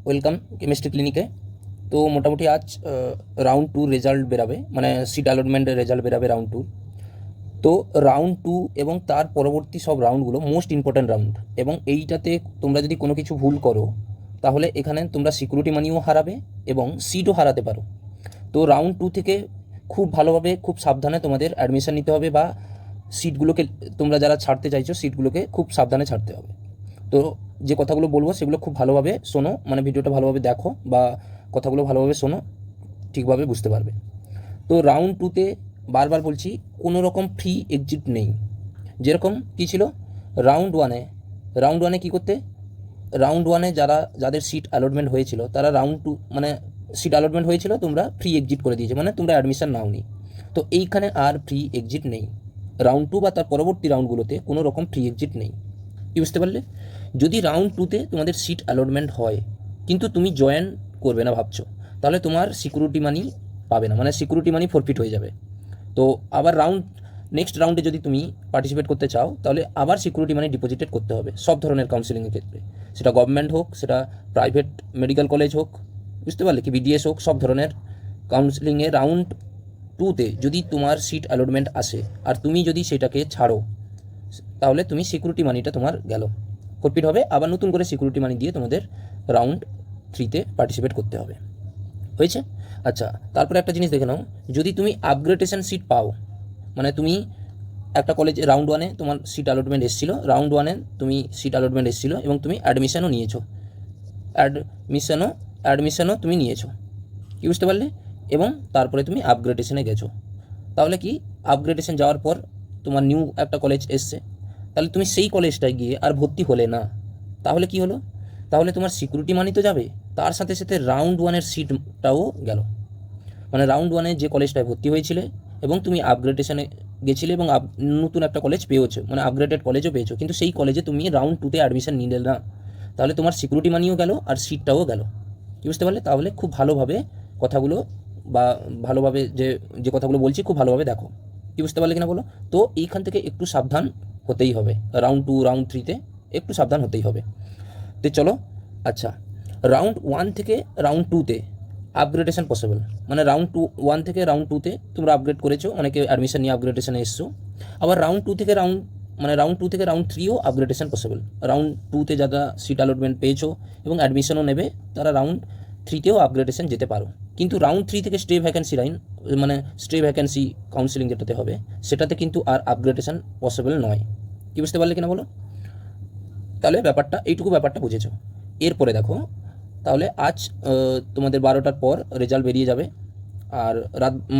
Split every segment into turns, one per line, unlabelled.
Welcome chemistry ক্লিনিকে। তো মোটামুটি আজ রাউন্ড টু রেজাল্ট বেরাবে, মানে সিট অ্যালটমেন্টের রেজাল্ট বেরাবে রাউন্ড টু। তো রাউন্ড টু এবং তার পরবর্তী সব রাউন্ডগুলো মোস্ট ইম্পর্ট্যান্ট রাউন্ড, এবং এইটাতে তোমরা যদি কোনো কিছু ভুল করো তাহলে এখানে তোমরা সিকিউরিটি মানিও হারাবে এবং সিটও হারাতে পারো। তো রাউন্ড টু থেকে খুব ভালোভাবে খুব সাবধানে তোমাদের অ্যাডমিশন নিতে হবে, বা সিটগুলোকে তোমরা যারা ছাড়তে চাইছো সিটগুলোকে খুব সাবধানে ছাড়তে হবে। তো যে কথাগুলো বলবো সেগুলো খুব ভালোভাবে শোনো, মানে ভিডিওটা ভালোভাবে দেখো বা কথাগুলো ভালোভাবে শোনো, ঠিকভাবে বুঝতে পারবে। তো রাউন্ড টুতে বারবার বলছি, কোনো রকম ফ্রি এক্সিট নেই। যেরকম কী ছিল রাউন্ড ওয়ানে কী করতে, রাউন্ড ওয়ানে যাদের সিট অ্যালটমেন্ট হয়েছিল তারা রাউন্ড টু, মানে সিট অ্যালটমেন্ট হয়েছিল, তোমরা ফ্রি এক্সিট করে দিয়েছে, মানে তোমরা অ্যাডমিশন নাওনি। তো এইখানে আর ফ্রি এক্সিট নেই। রাউন্ড টু বা তার পরবর্তী রাউন্ডগুলোতে কোনো রকম ফ্রি এক্সিট নেই। কি বুঝতে পারলে? যদি রাউন্ড টুতে তোমাদের সিট অ্যালটমেন্ট হয় কিন্তু তুমি জয়েন করবে না ভাবছো, তাহলে তোমার সিকিউরিটি মানি পাবে না, মানে সিকিউরিটি মানি ফরফিট হয়ে যাবে। তো আবার নেক্সট রাউন্ডে যদি তুমি পার্টিসিপেট করতে চাও তাহলে আবার সিকিউরিটি মানি ডিপোজিটেড করতে হবে সব ধরনের কাউন্সিলিংয়ের ক্ষেত্রে, সেটা গভর্নমেন্ট হোক, সেটা প্রাইভেট মেডিকেল কলেজ হোক, বুঝতে পারলে কি, বিডিএস হোক, সব ধরনের কাউন্সিলিংয়ে রাউন্ড টুতে যদি তোমার সিট অ্যালটমেন্ট আসে আর তুমি যদি সেটাকে ছাড়ো তাহলে তুমি সিকিউরিটি মানিটা তোমার গেল, ফরফিট হবে। আবার নতুন করে সিকিউরিটি মানি দিয়ে তোমাদের রাউন্ড থ্রিতে পার্টিসিপেট করতে হবে। হয়েছে? আচ্ছা, তারপরে একটা জিনিস দেখে নাও, যদি তুমি আপগ্রেডেশন সিট পাও, মানে তুমি একটা কলেজে রাউন্ড ওয়ানে তোমার সিট অ্যালটমেন্ট এসেছিলো, রাউন্ড ওয়ানে তুমি সিট অ্যালটমেন্ট এসেছিলো এবং তুমি অ্যাডমিশনও নিয়েছো, অ্যাডমিশনও তুমি নিয়েছো, কি বুঝতে পারলে? এবং তারপরে তুমি আপগ্রেডেশনে গেছো, তাহলে কি আপগ্রেডেশন যাওয়ার পর তোমার নিউ একটা কলেজ এসছে, তাহলে তুমি সেই কলেজটায় গিয়ে আর ভর্তি হলে না, তাহলে কি হলো? তাহলে তোমার সিকিউরিটি মানি তো যাবে, তার সাথে সাথে রাউন্ড ওয়ানের সিটটাও গেল। মানে রাউন্ড ওয়ানে যে কলেজটায় ভর্তি হয়েছিলে এবং তুমি আপগ্রেডেশনে গেছিলে এবং নতুন একটা কলেজ পেয়েছো, মানে আপগ্রেডেড কলেজও পেয়েছো, কিন্তু সেই কলেজে তুমি রাউন্ড টুতে অ্যাডমিশন নিলে না, তাহলে তোমার সিকিউরিটি মানিও গেল আর সিটটাও গেল। কি বুঝতে পারলে? তাহলে খুব ভালোভাবে কথাগুলো বা ভালোভাবে যে যে কথাগুলো বলছি খুব ভালোভাবে দেখো। কি বুঝতে পারলে কিনা বলো? তো এইখান থেকে একটু সাবধান হতেই হবে, রাউন্ড টু রাউন্ড থ্রিতে একটু সাবধান হতেই হবে। তো চলো, আচ্ছা, রাউন্ড ওয়ান থেকে রাউন্ড টুতে আপগ্রেডেশন পসিবল, মানে রাউন্ড ওয়ান থেকে রাউন্ড টুতে তোমরা আপগ্রেড করেছো, অনেকে অ্যাডমিশন নিয়ে আপগ্রেডেশনে এসছো। আবার রাউন্ড টু থেকে রাউন্ড থ্রিও আপগ্রেডেশন পসিবল। রাউন্ড টুতে যারা সিট অ্যালটমেন্ট পেয়েছো এবং অ্যাডমিশনও নেবে তারা রাউন্ড থ্রিতেও আপগ্রেডেশন যেতে পারো, কিন্তু রাউন্ড থ্রি থেকে স্টে ভ্যাকেন্সি লাইন, মানে স্টে ভ্যাকেন্সি কাউন্সিলিং যেটাতে হবে সেটাতে কিন্তু আর আপগ্রেডেশন পসিবল নয়। কি বুঝতে পারলে কিনা বলো? তাহলে এইটুকু ব্যাপারটা বুঝেছো। এরপরে দেখো, তাহলে আজ তোমাদের 12টার পর রেজাল্ট বেরিয়ে যাবে, আর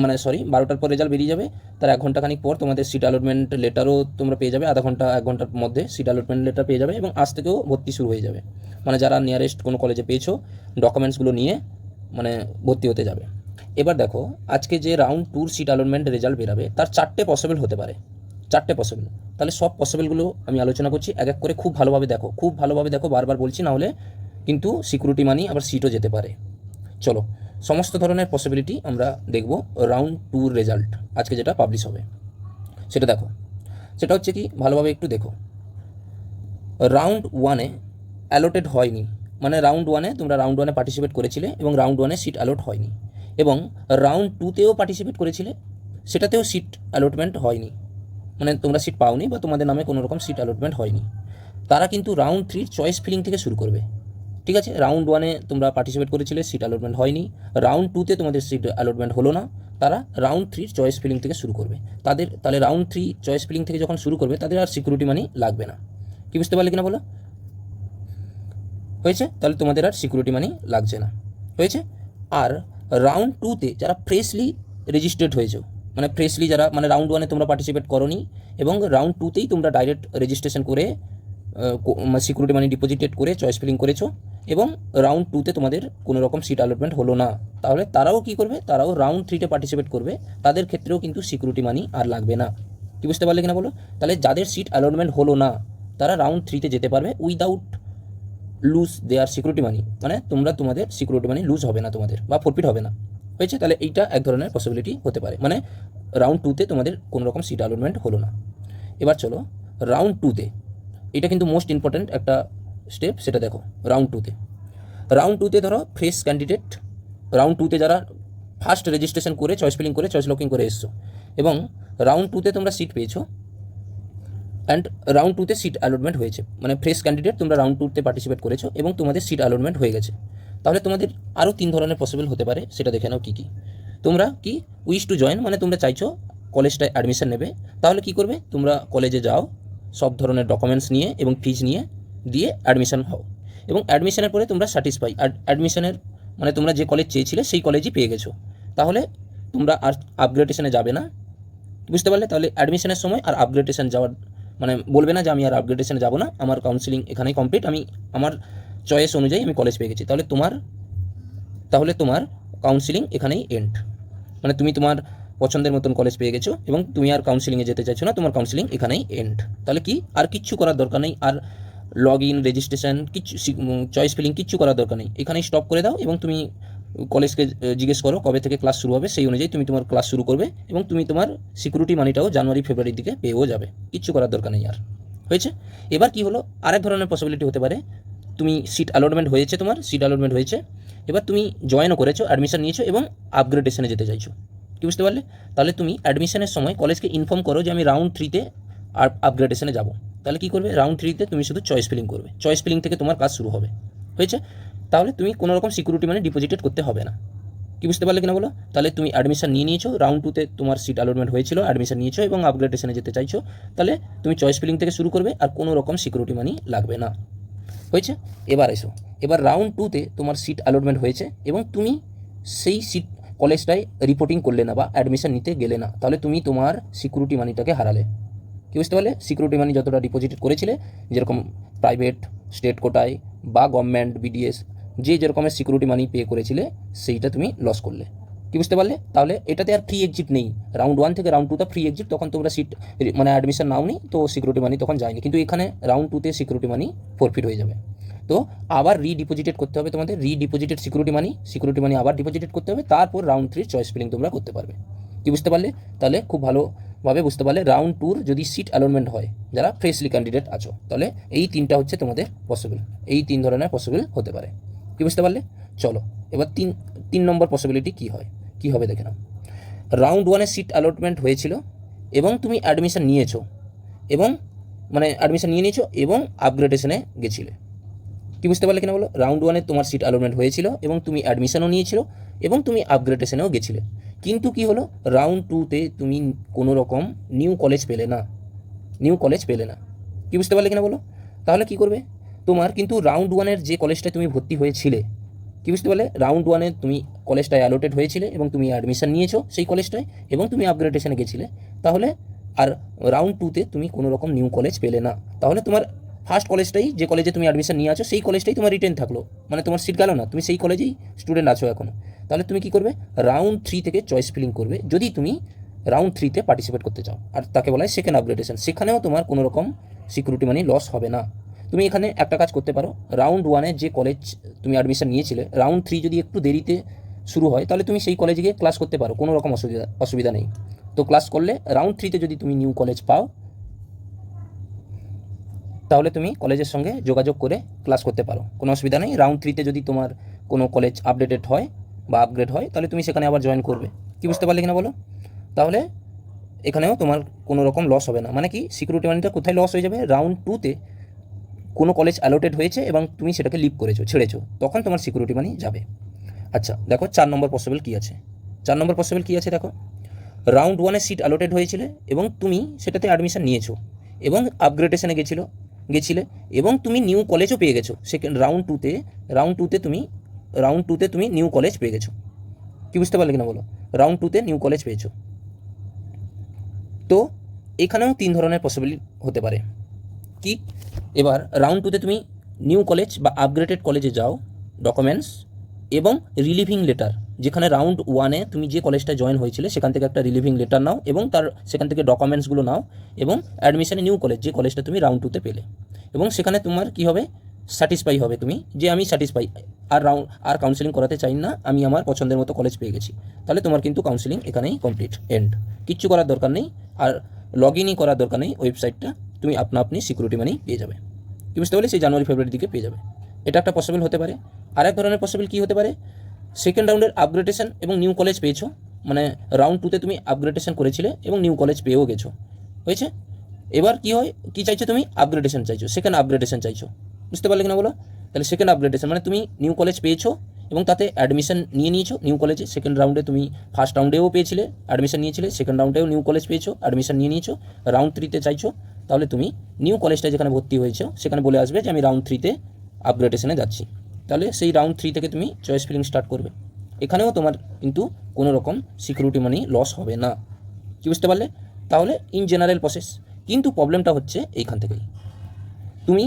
মানে 12টার পর রেজাল্ট বেরিয়ে যাবে, তার 1 ঘন্টাখানিক পর তোমাদের সিট অ্যালটমেন্ট লেটারও তোমরা পেয়ে যাবে, আধা ঘন্টা 1 ঘন্টার মধ্যে সিট অ্যালটমেন্ট লেটার পেয়ে যাবে, এবং আজ থেকেও ভর্তি শুরু হয়ে যাবে। মানে যারা নিয়ারেস্ট কোনো কলেজে পেয়েছো ডকুমেন্টসগুলো নিয়ে মানে ভর্তি হতে যাবে। এবার দেখো, আজকে যে রাউন্ড টুর সিট অ্যালটমেন্ট রেজাল্ট বেরাবে তার 4টে পসিবল হতে পারে, 4টে পসিবল। তাহলে সব পসিবলগুলো আমি আলোচনা করছি এক এক করে, খুব ভালোভাবে দেখো, বারবার বলছি, না হলে কিন্তু সিকিউরিটি মানি আবার সিটও যেতে পারে। চলো, সমস্ত ধরনের পসিবিলিটি আমরা দেখব রাউন্ড টুর রেজাল্ট আজকে যেটা পাবলিশ হবে সেটা দেখো। সেটা হচ্ছে কি, ভালোভাবে একটু দেখো। রাউন্ড ওয়ানে অ্যালোটেড হয়নি, মানে রাউন্ড ওয়ানে পার্টিসিপেট করেছিলে এবং রাউন্ড ওয়ানে সিট অ্যালট হয়নি, এবং রাউন্ড টুতেও পার্টিসিপেট করেছিলে, সেটাতেও সিট অ্যালটমেন্ট হয়নি, মানে তোমরা সিট পাওনি বা তোমাদের নামে কোনো রকম সিট অ্যালটমেন্ট হয়নি, তারা কিন্তু রাউন্ড থ্রির চয়েস ফিলিং থেকে শুরু করবে। ঠিক আছে? রাউন্ড ওয়ানে তোমরা পার্টিসিপেট করেছিলে, সিট অ্যালটমেন্ট হয়নি, রাউন্ড টুতে তোমাদের সিট অ্যালটমেন্ট হলো না, তারা রাউন্ড থ্রির চয়েস ফিলিং থেকে শুরু করবে। তাহলে রাউন্ড থ্রি চয়েস ফিলিং থেকে যখন শুরু করবে তাদের আর সিকিউরিটি মানি লাগবে না। কি বুঝতে পারলে কিনা বলো? হয়েছে? তাহলে তোমাদের আর সিকিউরিটি মানি লাগছে না। হয়েছে? আর রাউন্ড টুতে যারা ফ্রেশলি রেজিস্টার্ড হয়েছে, মানে ফ্রেশলি যারা, মানে রাউন্ড ওয়ানে তোমরা পার্টিসিপেট করোনি এবং রাউন্ড টুতেই তোমরা ডাইরেক্ট রেজিস্ট্রেশন করে সিকিউরিটি মানি ডিপোজিটেড করে চয়েস ফিলিং করেছো এবং রাউন্ড টুতে তোমাদের কোনো রকম সিট অ্যালটমেন্ট হলো না, তাহলে তারাও কি করবে? তারাও রাউন্ড থ্রিতে পার্টিসিপেট করবে, তাদের ক্ষেত্রেও কিন্তু সিকিউরিটি মানি আর লাগবে না। কি বুঝতে পারলে কিনা বলো? তাহলে যাদের সিট অ্যালটমেন্ট হলো না তারা রাউন্ড থ্রিতে যেতে পারবে উইদাউট লুজ দেয়ার সিকিউরিটি মানি, মানে তোমাদের সিকিউরিটি মানি লুজ হবে না তোমাদের, বা ফরফিট হবে না। হয়েছে? তাহলে এইটা এক ধরনের পসিবিলিটি হতে পারে, মানে রাউন্ড টুতে তোমাদের কোনো রকম সিট অ্যালটমেন্ট হলো না। এবার চলো রাউন্ড টুতে, এটা কিন্তু মোস্ট ইম্পর্ট্যান্ট একটা স্টেপ, সেটা দেখো। রাউন্ড টুতে রাউন্ড টুতে ধরো ফ্রেশ ক্যান্ডিডেট, রাউন্ড টুতে যারা ফার্স্ট রেজিস্ট্রেশন করে চয়েস ফিলিং করে চয়েস লকিং করে এসছো এবং রাউন্ড টুতে তোমরা সিট পেয়েছো অ্যান্ড রাউন্ড টুতে সিট অ্যালটমেন্ট হয়েছে, মানে ফ্রেশ ক্যান্ডিডেট তোমরা রাউন্ড টুতে পার্টিসিপেট করেছো এবং তোমাদের সিট অ্যালটমেন্ট হয়ে গেছে, তাহলে তোমাদের আরও 3 ধরনের পসিবল হতে পারে, সেটা দেখে নাও কী কী। তোমরা কি উইশ টু জয়েন, মানে তোমরা চাইছো কলেজটায় অ্যাডমিশন নেবে, তাহলে কি করবে, তোমরা কলেজে যাও সব ধরনের ডকুমেন্টস নিয়ে এবং ফিজ নিয়ে দিয়ে অ্যাডমিশন হও এবং অ্যাডমিশনের পরে তোমরা স্যাটিসফাই, অ্যাডমিশনের মানে তোমরা যে কলেজ চেয়েছিলে সেই কলেজই পেয়ে গেছো, তাহলে তোমরা আর আপগ্রেডেশনে যাবে না, বুঝতে পারলে? তাহলে অ্যাডমিশনের সময় আর আপগ্রেডেশন যাওয়ার মানে বলবে না যে আমি আর আপগ্রেডেশনে যাব না, আমার কাউন্সিলিং এখানেই কমপ্লিট, আমি আমার চয়েস অনুযায়ী আমি কলেজ পেয়ে গেছি, তাহলে তোমার কাউন্সিলিং এখানেই এন্ড, মানে তুমি তোমার পছন্দের মতন কলেজ পেয়ে গেছো এবং তুমি আর কাউন্সিলিংয়ে যেতে চাইছো না, তোমার কাউন্সিলিং এখানেই এন্ড। তাহলে কি আর কিচ্ছু করার দরকার নেই, আর লগ ইন রেজিস্ট্রেশন কিচ্ছু চয়েস ফিলিং কিচ্ছু করার দরকার নেই, এখানেই স্টপ করে দাও এবং তুমি কলেজকে জিজ্ঞেস করো কবে থেকে ক্লাস শুরু হবে, সেই অনুযায়ী তুমি তোমার ক্লাস শুরু করবে এবং তুমি তোমার সিকিউরিটি মানিটাও জানুয়ারি ফেব্রুয়ারির দিকে পেয়েও যাবে, কিচ্ছু করার দরকার নেই আর। হয়েছে? এবার কি হলো, আরেক ধরনের পসিবিলিটি হতে পারে, তুমি সিট অ্যালটমেন্ট হয়েছে, তোমার সিট অ্যালটমেন্ট হয়েছে, এবার তুমি জয়েনও করেছো, অ্যাডমিশন নিয়েছো এবং আপগ্রেডেশনে যেতে চাইছো, কি বুঝতে পারলে? তাহলে তুমি অ্যাডমিশনের সময় কলেজকে ইনফর্ম করো যে আমি রাউন্ড 3-তে আপগ্রেডেশনে যাব, তাহলে কী করবে, রাউন্ড 3-তে তুমি শুধু চয়েস ফিলিং করবে, চয়েস ফিলিং থেকে তোমার কাজ শুরু হবে। হয়েছে? তাহলে তুমি কোনো রকম সিকিউরিটি মানি ডিপোজিটেড করতে হবে না, কি বুঝতে পারলে কিনা বলো? তাহলে তুমি অ্যাডমিশন নিয়ে নিয়েছো, রাউন্ড 2-তে তোমার সিট অ্যালটমেন্ট হয়েছিল, অ্যাডমিশন নিয়েছো এবং আপগ্রেডেশনে যেতে চাইছো, তাহলে তুমি চয়েস ফিলিং থেকে শুরু করবে আর কোনো রকম সিকিউরিটি মানি লাগবে না। হয়েছে? এবার এসো, এবার রাউন্ড 2-তে তোমার সিট অ্যালটমেন্ট হয়েছে এবং তুমি সেই সিট কলেজটায় রিপোর্টিং করলে না বা অ্যাডমিশন নিতে গেলে না, তাহলে তুমি তোমার সিকিউরিটি মানিটাকে হারালে, কি বুঝতে পারলে? সিকিউরিটি মানি যতটা ডিপোজিটেড করেছিলে, যেরকম প্রাইভেট, স্টেট কোটায় বা গভর্নমেন্ট বিডিএস যে যেরকমের সিকিউরিটি মানি পে করেছিলে সেইটা তুমি লস করলে, কি বুঝতে পারলে? তাহলে এটাতে আর ফ্রি এক্সিট নেই, রাউন্ড 1 থেকে রাউন্ড 2তে ফ্রি এক্সিট, তখন তোমরা সিট মানে অ্যাডমিশন নাওনি তো সিকিউরিটি মানি তখন যায়নি, কিন্তু এখানে রাউন্ড 2-তে সিকিউরিটি মানি ফরফিট হয়ে যাবে, তো আবার রিডিপোজিটেড করতে হবে তোমাদের, রিডিপোজিটেড সিকিউরিটি মানি আবার ডিপোজিটেড করতে হবে, তারপর রাউন্ড 3 চয়েস ফিলিং তোমরা করতে পারবে, কি বুঝতে পারলে? তাহলে খুব ভালোভাবে বুঝতে পারলে রাউন্ড 2 যদি সিট অ্যালটমেন্ট হয়, যারা ফ্রেশলি ক্যান্ডিডেট আছো, তাহলে এই 3টা হচ্ছে তোমাদের পসিবল, এই 3 ধরনের পসিবল হতে পারে, কি বুঝতে পারলে? চলো এবার 3 নম্বর পসিবিলিটি কী হবে দেখে নাও। রাউন্ড 1-এ সিট অ্যালটমেন্ট হয়েছিল এবং তুমি অ্যাডমিশন নিয়েছো এবং মানে অ্যাডমিশন নিয়ে নিয়েছো এবং আপগ্রেডেশনে গেছিলে, কি বুঝতে পারলে কিনা বলো? রাউন্ড 1-এ তোমার সিট অ্যালটমেন্ট হয়েছিল এবং তুমি অ্যাডমিশনও নিয়েছিল এবং তুমি আপগ্রেডেশনেও গেছিলে, কিন্তু কি হলো, রাউন্ড 2-তে তুমি কোনো রকম নিউ কলেজ পেলে না, কি বুঝতে পারলে কিনা বলো? তাহলে কি করবে, তোমার কিন্তু রাউন্ড 1-এর যে কলেজটায় তুমি ভর্তি হয়েছিলে, কি বুঝতে পারলে? রাউন্ড 1-এ তুমি কলেজটায় অ্যালোটেড হয়েছিলে এবং তুমি অ্যাডমিশন নিয়েছো সেই কলেজটায় এবং তুমি আপগ্রেডেশনে গেছিলে, তাহলে আর রাউন্ড 2-তে তুমি কোনো রকম নিউ কলেজ পেলে না, তাহলে তোমার ফার্স্ট কলেজটাই, যে কলেজে তুমি অ্যাডমিশন নিয়ে আছো সেই কলেজটাই তোমার রিটেন থাকলো, মানে তোমার সিট গেল না, তুমি সেই কলেজেই স্টুডেন্ট আছো এখনও, তাহলে তুমি কি করবে, রাউন্ড 3 থেকে চয়েস ফিলিং করবে যদি তুমি রাউন্ড 3-তে পার্টিসিপেট করতে চাও, আর তাকে বলা হয় সেকেন্ড আপগ্রেডেশন, সেখানেও তোমার কোনো রকম সিকিউরিটি মানি লস হবে না। তুমি এখানে একটা কাজ করতে পারো, রাউন্ড 1-এ যে কলেজ তুমি অ্যাডমিশন নিয়েছিলে, রাউন্ড 3 যদি একটু দেরিতে শুরু হয় তাহলে তুমি সেই কলেজে গিয়ে ক্লাস করতে পারো, কোনো রকম অসুবিধা নেই, তো ক্লাস করলে রাউন্ড 3-তে যদি তুমি নিউ কলেজ পাও তাহলে তুমি কলেজের সঙ্গে যোগাযোগ করে ক্লাস করতে পারো, কোনো অসুবিধা নেই। রাউন্ড 3-তে যদি তোমার কোনো কলেজ আপডেটেড হয় বা আপগ্রেড হয় তাহলে তুমি সেখানে আবার জয়েন করবে, কি বুঝতে পারলে কিনা বলো? তাহলে এখানেও তোমার কোনো রকম লস হবে না, মানে কি সিকিউরিটি মানিটা কোথায় লস হয়ে যাবে, রাউন্ড 2-তে কোনো কলেজ অ্যালোটেড হয়েছে এবং তুমি সেটাকে লিভ করেছো, ছেড়েছো, তখন তোমার সিকিউরিটি মানি যাবে। আচ্ছা দেখো 4 নম্বর পসিবল কী আছে, 4 নম্বর পসিবল কী আছে দেখো, রাউন্ড 1-এ সিট অ্যালোটেড হয়েছিল এবং তুমি সেটাতে অ্যাডমিশন নিয়েছো এবং আপগ্রেডেশনে গেছিলে এবং তুমি নিউ কলেজও পেয়ে গেছো, সেকেন্ড রাউন্ড 2-তে তুমি নিউ কলেজ পেয়ে গেছো, কি বুঝতে পারলে কিনা বলো? রাউন্ড 2-তে নিউ কলেজ পেয়েছো, তো এখানেও 3 ধরনের পসিবিলিটি হতে পারে, কি এবার রাউন্ড 2-তে তুমি নিউ কলেজ বা আপগ্রেডেড কলেজে যাও, ডকুমেন্টস এবং রিলিভিং লেটার, যেখানে রাউন্ড 1-এ তুমি যে কলেজটা জয়েন হয়েছিলে সেখান থেকে একটা রিলিভিং লেটার নাও এবং সেখান থেকে ডকুমেন্টসগুলো নাও এবং অ্যাডমিশনে নিউ কলেজ যে কলেজটা তুমি রাউন্ড 2-তে পেলে, এবং সেখানে তোমার কি হবে, স্যাটিসফাই হবে তুমি যে আমি স্যাটিসফাই, আর কাউন্সেলিং করাতে চাই না, আমি আমার পছন্দের মতো কলেজ পেয়ে গেছি, তাহলে তোমার কিন্তু কাউন্সেলিং এখানেই কমপ্লিট, এন্ড, কিচ্ছু করার দরকার নেই, আর লগ ইনই করার দরকার নেই ওয়েবসাইটটা, তুমি আপনি সিকিউরিটি মানি পেয়ে যাবে, কি বুঝতে পারলে? সেই জানুয়ারি ফেব্রুয়ারির দিকে পেয়ে যাবে, এটা একটা পসিবল হতে পারে। আর এক ধরনের পসিবল কী হতে পারে, সেকেন্ড রাউন্ডের আপগ্রেডেশন এবং নিউ কলেজ পেয়েছো, মানে রাউন্ড 2তে তুমি আপগ্রেডেশন করেছিলে এবং নিউ কলেজ পেয়েও গেছো, হয়েছে। এবার কী হয়, কী চাইছো তুমি, আপগ্রেডেশন চাইছো, সেকেন্ড আপগ্রেডেশন চাইছো, বুঝতে পারলে কিনা বলো। তাহলে সেকেন্ড আপগ্রেডেশন মানে তুমি নিউ কলেজ পেয়েছো এবং তাতে অ্যাডমিশন নিয়ে নিয়েছো নিউ কলেজে। সেকেন্ড রাউন্ডে তুমি ফার্স্ট রাউন্ডেও পেয়েছিলে, অ্যাডমিশন নিয়েছিলে, সেকেন্ড রাউন্ডেও নিউ কলেজ পেয়েছো, অ্যাডমিশন নিয়ে নিয়েছো, রাউন্ড 3তে চাইছো। তাহলে তুমি নিউ কলেজটা যেখানে ভর্তি হয়েছো সেখানে বলে আসবে যে আমি রাউন্ড 3তে আপগ্রেডেশনে যাচ্ছি। তাহলে সেই রাউন্ড 3 থেকে তুমি চয়েস ফিলিং স্টার্ট করবে। এখানেও তোমার কিন্তু কোনো রকম সিকিউরিটি মানি লস হবে না, কি বুঝতে পারলে। তাহলে ইন জেনারেল প্রসেস, কিন্তু প্রবলেমটা হচ্ছে এইখান থেকেই। তুমি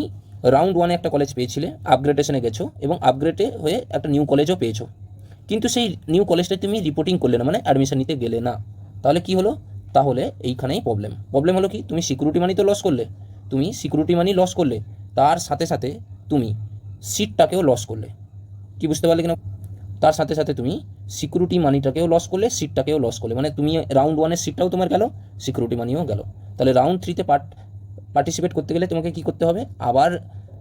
রাউন্ড 1-এ একটা কলেজ পেয়েছিলে, আপগ্রেডেশনে গেছো এবং আপগ্রেডে হয়ে একটা নিউ কলেজও পেয়েছো, কিন্তু সেই নিউ কলেজটা তুমি রিপোর্টিং করলে না, মানে অ্যাডমিশন নিতে গেলে না। তাহলে কি হলো, তাহলে এইখানেই প্রবলেম হলো কি, তুমি সিকিউরিটি মানি তো লস করলে, তুমি সিকিউরিটি মানি লস করলে, তার সাথে সাথে তুমি সিটটাকেও লস করলে, কি বুঝতে পারলে কিনা। তার সাথে সাথে তুমি সিকিউরিটি মানিটাকেও লস করলে, সিটটাকেও লস করলে, মানে তুমি রাউন্ড 1-এর সিটটাও তোমার গেল, সিকিউরিটি মানিও গেল। তাহলে রাউন্ড 3তে পার্টিসিপেট করতে গেলে তোমাকে কী করতে হবে, আবার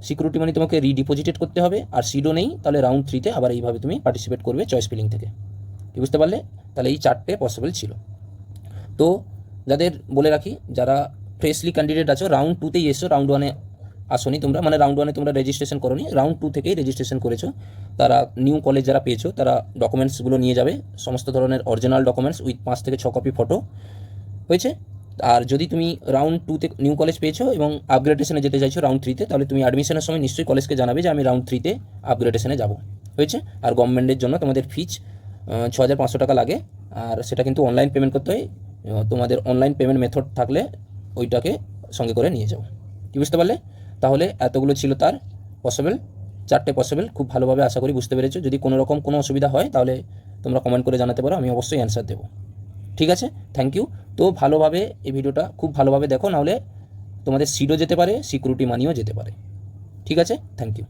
সিকিউরিটি মানি তোমাকে রিডিপোজিটেড করতে হবে, আর সিটও নেই, তাহলে রাউন্ড 3তে আবার এইভাবে তুমি পার্টিসিপেট করবে চয়েস ফিলিং থেকে, কি বুঝতে পারলে। তাহলে এই 4টে পসিবল ছিল। তো যাদের বলে রাখি, যারা ফ্রেশলি ক্যান্ডিডেট আছো, রাউন্ড 2তেই এসো, রাউন্ড 1-এ আসোনি তোমরা, মানে রাউন্ড 1-এ তোমরা রেজিস্ট্রেশন করোনি, রাউন্ড 2 থেকেই রেজিস্ট্রেশন করেছো, তারা নিউ কলেজ যারা পেয়েছো তারা ডকুমেন্টসগুলো নিয়ে যাবে, সমস্ত ধরনের অরিজিনাল ডকুমেন্টস উইথ 5 থেকে 6 কপি ফটো, হয়েছে। আর যদি তুমি রাউন্ড 2তে নিউ কলেজ পেয়েছো এবং আপগ্রেডেশনে যেতে চাইছো রাউন্ড 3তে, তাহলে তুমি অ্যাডমিশনের সময় নিশ্চয়ই কলেজকে জানাবে যে আমি রাউন্ড 3তে আপগ্রেডেশনে যাব, হয়েছে। আর গভর্নমেন্টের জন্য তোমাদের ফিজ 6,500 টাকা লাগে, আর সেটা কিন্তু অনলাইন পেমেন্ট করতে হয়। তোমাদের অনলাইন পেমেন্ট মেথড থাকলে ওইটাকে সঙ্গে করে নিয়ে যাও, কি বুঝতে পারলে। তাহলে এতগুলো ছিল তার পসিবল, 4টে পসিবল, খুব ভালোভাবে আশা করি বুঝতে পেরেছো। যদি কোনো রকম কোনো অসুবিধা হয় তাহলে তোমরা কমেন্ট করে জানাতে পারো, আমি অবশ্যই অ্যান্সার দেবো, ঠিক আছে। Thank you. তো ভালোভাবে এই ভিডিওটা খুব ভালোভাবে দেখো, নাহলে তোমাদের সিটও যেতে পারে, সিকিউরিটি মানিও যেতে পারে, ঠিক আছে। Thank you.